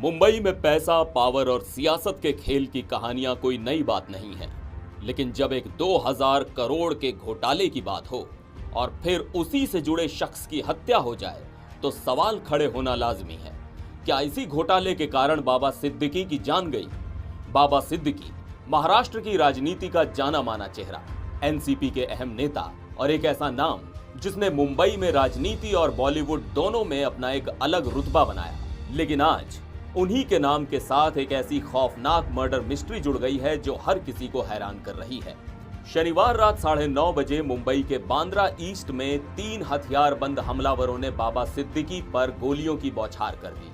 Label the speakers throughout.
Speaker 1: मुंबई में पैसा, पावर और सियासत के खेल की कहानियां कोई नई बात नहीं है। लेकिन जब एक 2000 करोड़ के घोटाले की बात हो और फिर उसी से जुड़े शख्स की हत्या हो जाए तो सवाल खड़े होना लाजमी है। क्या इसी घोटाले के कारण बाबा सिद्दीकी की जान गई? बाबा सिद्दीकी महाराष्ट्र की राजनीति का जाना माना चेहरा, एनसीपी के अहम नेता और एक ऐसा नाम जिसने मुंबई में राजनीति और बॉलीवुड दोनों में अपना एक अलग रुतबा बनाया। लेकिन आज उन्हीं के नाम के साथ एक ऐसी खौफनाक मर्डर मिस्ट्री जुड़ गई है जो हर किसी को हैरान कर रही है। शनिवार रात 9:30 बजे मुंबई के बांद्रा ईस्ट में 3 हथियारबंद हमलावरों ने बाबा सिद्दीकी पर गोलियों की बौछार कर दी।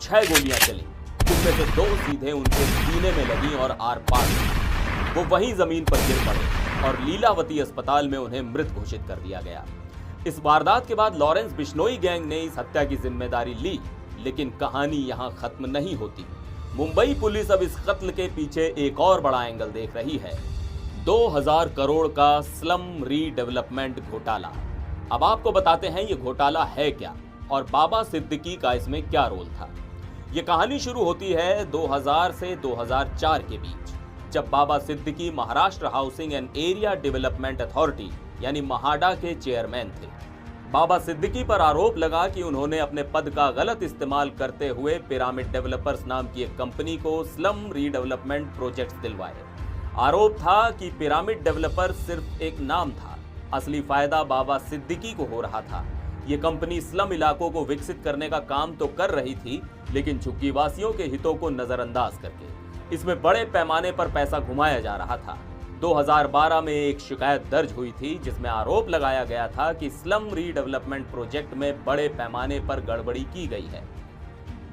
Speaker 1: 6 गोलियां चली, जिनमें से 2 सीधे उनके सीने में लगी और आर पार वो वहीं जमीन पर गिर पड़े और लीलावती अस्पताल में उन्हें मृत घोषित कर दिया गया। इस वारदात के बाद लॉरेंस बिश्नोई गैंग ने इस हत्या की जिम्मेदारी ली, लेकिन कहानी यहां खत्म नहीं होती। मुंबई पुलिस अब इस कत्ल के पीछे एक और बड़ा एंगल देख रही है, 2000 करोड़ का स्लम रीडेवलपमेंट घोटाला। अब आपको बताते हैं ये घोटाला है क्या और बाबा सिद्दीकी का इसमें क्या रोल था। ये कहानी शुरू होती है 2000 से 2004 के बीच, जब Baba Siddique Maharashtra housing and area development authority यानी महाडा के चेयरमैन थे। बाबा सिद्दीकी पर आरोप लगा कि उन्होंने अपने पद का गलत इस्तेमाल करते हुए पिरामिड डेवलपर्स नाम की एक कंपनी को स्लम रीडेवलपमेंट प्रोजेक्ट्स दिलवाए। आरोप था कि पिरामिड डेवलपर सिर्फ एक नाम था, असली फायदा बाबा सिद्दीकी को हो रहा था। ये कंपनी स्लम इलाकों को विकसित करने का काम तो कर रही थी, लेकिन झुग्गीवासियों के हितों को नजरअंदाज करके इसमें बड़े पैमाने पर पैसा घुमाया जा रहा था। 2012 में एक शिकायत दर्ज हुई थी जिसमें आरोप लगाया गया था कि स्लम रीडेवलपमेंट प्रोजेक्ट में बड़े पैमाने पर गड़बड़ी की गई है।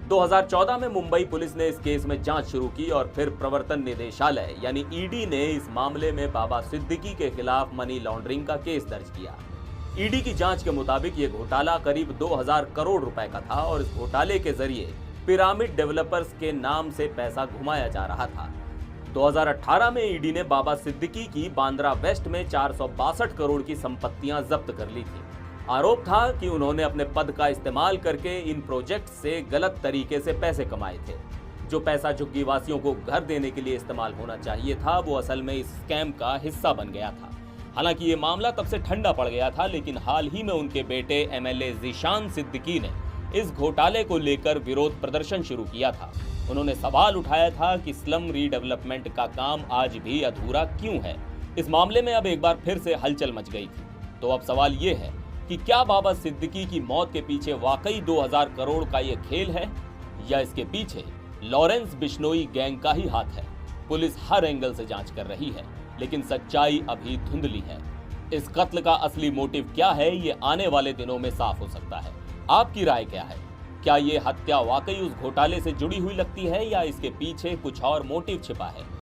Speaker 1: 2014 में मुंबई पुलिस ने इस केस में जांच शुरू की और फिर प्रवर्तन निदेशालय यानी ईडी ने इस मामले में बाबा सिद्दीकी के खिलाफ मनी लॉन्ड्रिंग का केस दर्ज किया। ईडी की जांच के मुताबिक ये घोटाला करीब 2000 करोड़ रुपए का था और इस घोटाले के जरिए पिरामिड डेवलपर्स के नाम से पैसा घुमाया जा रहा था। 2018 में ईडी ने बाबा सिद्दीकी की बांद्रा वेस्ट में 462 करोड़ की संपत्तियां जब्त कर ली थी। आरोप था कि उन्होंने अपने पद का इस्तेमाल करके इन प्रोजेक्ट से गलत तरीके से पैसे कमाए थे। जो पैसा झुग्गीवासियों को घर देने के लिए इस्तेमाल होना चाहिए था, वो असल में इस स्कैम का हिस्सा बन गया था। हालांकि ये मामला तब से ठंडा पड़ गया था, लेकिन हाल ही में उनके बेटे एमएलए ज़ीशान सिद्दीकी ने इस घोटाले को लेकर विरोध प्रदर्शन शुरू किया था। उन्होंने सवाल उठाया था कि स्लम रीडेवलपमेंट का काम आज भी अधूरा क्यों है। इस मामले में अब एक बार फिर से हलचल मच गई थी। तो अब सवाल ये है कि क्या बाबा सिद्दीकी की मौत के पीछे वाकई 2000 करोड़ का ये खेल है या इसके पीछे लॉरेंस बिश्नोई गैंग का ही हाथ है। पुलिस हर एंगल से जांच कर रही है, लेकिन सच्चाई अभी धुंधली है। इस कत्ल का असली मोटिव क्या है, ये आने वाले दिनों में साफ हो सकता है। आपकी राय क्या है? क्या ये हत्या वाकई उस घोटाले से जुड़ी हुई लगती है या इसके पीछे कुछ और मोटिव छिपा है?